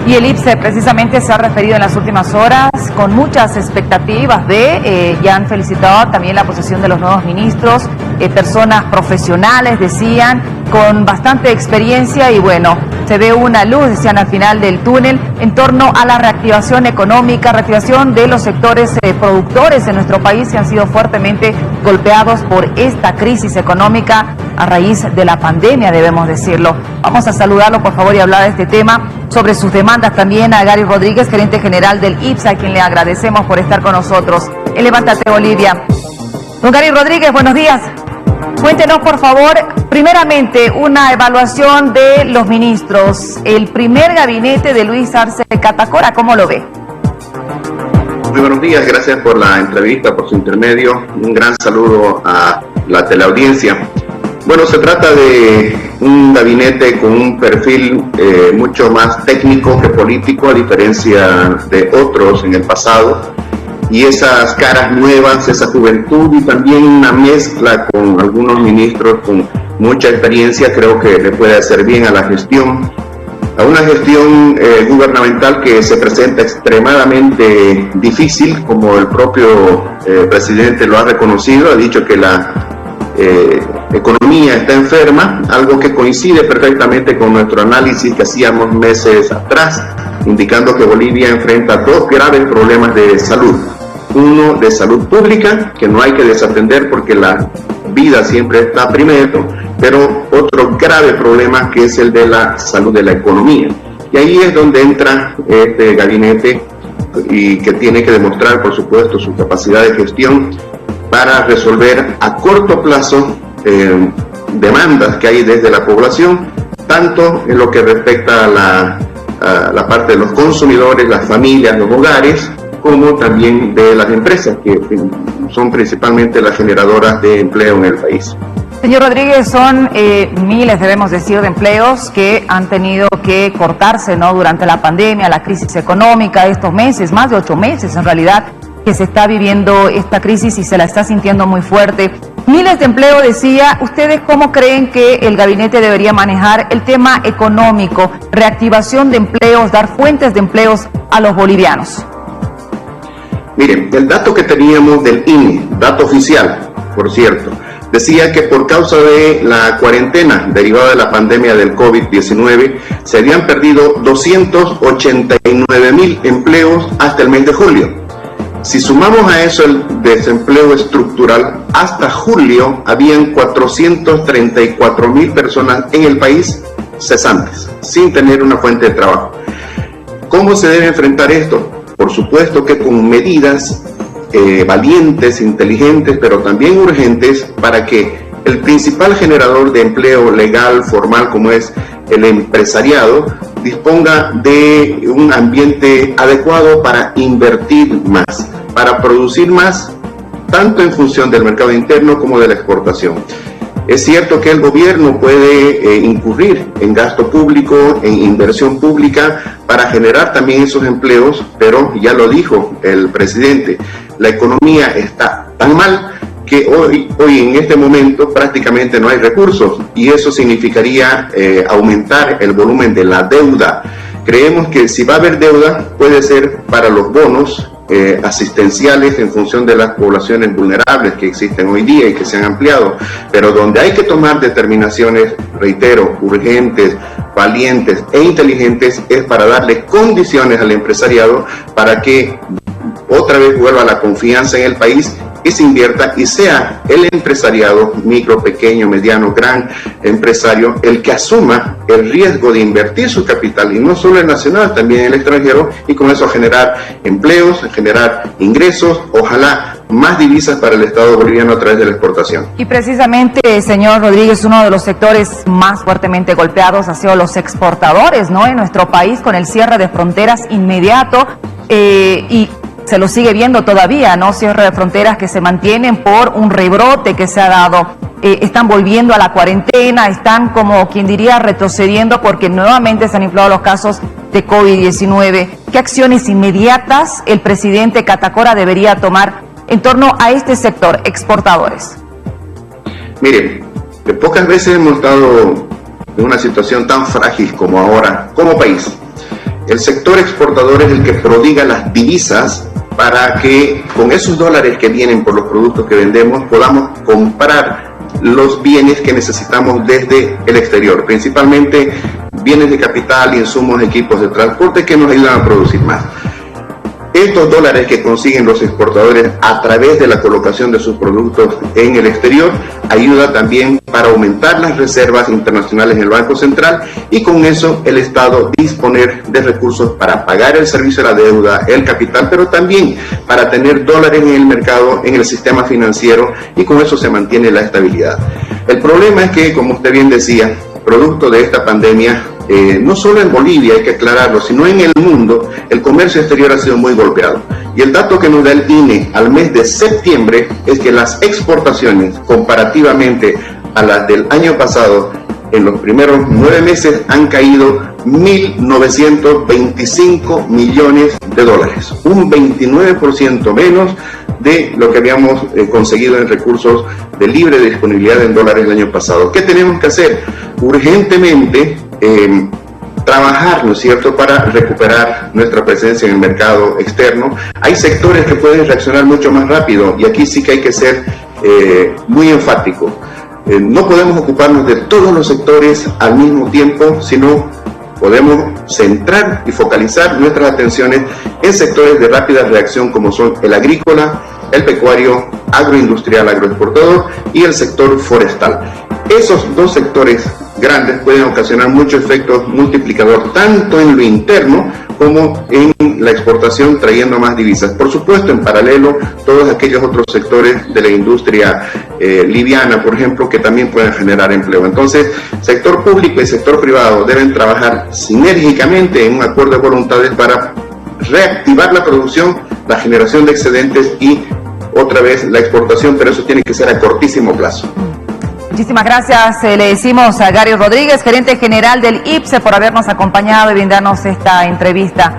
Y el IPSE precisamente se ha referido en las últimas horas con muchas expectativas ya han felicitado también la posesión de los nuevos ministros, personas profesionales, decían, con bastante experiencia y bueno, se ve una luz, decían, al final del túnel en torno a la reactivación económica, reactivación de los sectores productores en nuestro país que han sido fuertemente golpeados por esta crisis económica a raíz de la pandemia, debemos decirlo. Vamos a saludarlo, por favor, y hablar de este tema, sobre sus demandas también a Gary Rodríguez, gerente general del IPSE, a quien le agradecemos por estar con nosotros. Levántate, Bolivia. Don Gary Rodríguez, buenos días. Cuéntenos, por favor, primeramente, una evaluación de los ministros. El primer gabinete de Luis Arce Catacora, ¿cómo lo ve? Muy buenos días, gracias por la entrevista, por su intermedio. Un gran saludo a la teleaudiencia. Bueno, se trata de un gabinete con un perfil mucho más técnico que político, a diferencia de otros en el pasado. Y esas caras nuevas, esa juventud y también una mezcla con algunos ministros con mucha experiencia, creo que le puede hacer bien a la gestión. A una gestión gubernamental que se presenta extremadamente difícil, como el propio presidente lo ha reconocido, ha dicho que la economía está enferma, algo que coincide perfectamente con nuestro análisis que hacíamos meses atrás, indicando que Bolivia enfrenta dos graves problemas de salud. Uno de salud pública, que no hay que desatender porque la vida siempre está primero, pero otro grave problema que es el de la salud de la economía. Y ahí es donde entra este gabinete y que tiene que demostrar, por supuesto, su capacidad de gestión para resolver a corto plazo demandas que hay desde la población, tanto en lo que respecta a la parte de los consumidores, las familias, los hogares, como también de las empresas, que son principalmente las generadoras de empleo en el país. Señor Rodríguez, son miles, debemos decir, de empleos que han tenido que cortarse, ¿no?, durante la pandemia, la crisis económica, estos meses, más de 8 meses en realidad, que se está viviendo esta crisis y se la está sintiendo muy fuerte. Miles de empleo, decía. ¿Ustedes cómo creen que el gabinete debería manejar el tema económico, reactivación de empleos, dar fuentes de empleos a los bolivianos? Miren, el dato que teníamos del INE, dato oficial, por cierto, decía que por causa de la cuarentena derivada de la pandemia del COVID-19 se habían perdido 289,000 empleos hasta el mes de julio. Si sumamos a eso el desempleo estructural, hasta julio habían 434,000 personas en el país cesantes, sin tener una fuente de trabajo. ¿Cómo se debe enfrentar esto? Por supuesto que con medidas valientes, inteligentes, pero también urgentes, para que el principal generador de empleo legal, formal, como es el empresariado, disponga de un ambiente adecuado para invertir más, para producir más, tanto en función del mercado interno como de la exportación. Es cierto que el gobierno puede incurrir en gasto público, en inversión pública, para generar también esos empleos, pero ya lo dijo el presidente, la economía está tan mal que hoy en este momento prácticamente no hay recursos, y eso significaría aumentar el volumen de la deuda. Creemos que si va a haber deuda, puede ser para los bonos asistenciales en función de las poblaciones vulnerables que existen hoy día y que se han ampliado, pero donde hay que tomar determinaciones, reitero, urgentes, valientes e inteligentes, es para darle condiciones al empresariado para que otra vez vuelva la confianza en el país, que se invierta y sea el empresariado, micro, pequeño, mediano, gran empresario, el que asuma el riesgo de invertir su capital, y no solo el nacional, también el extranjero, y con eso generar empleos, generar ingresos, ojalá más divisas para el Estado boliviano a través de la exportación. Y precisamente, señor Rodríguez, uno de los sectores más fuertemente golpeados ha sido los exportadores, ¿no?, en nuestro país, con el cierre de fronteras inmediato y se lo sigue viendo todavía, ¿no? Cierre de fronteras que se mantienen por un rebrote que se ha dado. Están volviendo a la cuarentena, están, como quien diría, retrocediendo porque nuevamente se han inflado los casos de COVID-19. ¿Qué acciones inmediatas el presidente Catacora debería tomar en torno a este sector, exportadores? Miren, pocas veces hemos estado en una situación tan frágil como ahora, como país. El sector exportador es el que prodiga las divisas para que con esos dólares que vienen por los productos que vendemos podamos comprar los bienes que necesitamos desde el exterior, principalmente bienes de capital, insumos, equipos de transporte que nos ayudan a producir más. Estos dólares que consiguen los exportadores a través de la colocación de sus productos en el exterior ayuda también para aumentar las reservas internacionales en el Banco Central y con eso el Estado disponer de recursos para pagar el servicio de la deuda, el capital, pero también para tener dólares en el mercado, en el sistema financiero, y con eso se mantiene la estabilidad. El problema es que, como usted bien decía, producto de esta pandemia, no solo en Bolivia, hay que aclararlo, sino en el mundo, el comercio exterior ha sido muy golpeado. Y el dato que nos da el INE al mes de septiembre es que las exportaciones, comparativamente a las del año pasado, en los primeros 9 meses han caído 1.925 millones de dólares, un 29% menos de lo que habíamos conseguido en recursos de libre disponibilidad en dólares el año pasado. ¿Qué tenemos que hacer? Urgentemente trabajar, ¿no es cierto?, para recuperar nuestra presencia en el mercado externo. Hay sectores que pueden reaccionar mucho más rápido y aquí sí que hay que ser muy enfático. No podemos ocuparnos de todos los sectores al mismo tiempo, sino podemos centrar y focalizar nuestras atenciones en sectores de rápida reacción como son el agrícola, el pecuario, agroindustrial, agroexportador y el sector forestal. Esos dos sectores grandes pueden ocasionar mucho efecto multiplicador tanto en lo interno como en la exportación, trayendo más divisas. Por supuesto, en paralelo, todos aquellos otros sectores de la industria liviana, por ejemplo, que también pueden generar empleo. Entonces, sector público y sector privado deben trabajar sinérgicamente en un acuerdo de voluntades para reactivar la producción, la generación de excedentes y otra vez la exportación, pero eso tiene que ser a cortísimo plazo. Muchísimas gracias, le decimos a Gary Rodríguez, gerente general del IPSE, por habernos acompañado y brindarnos esta entrevista.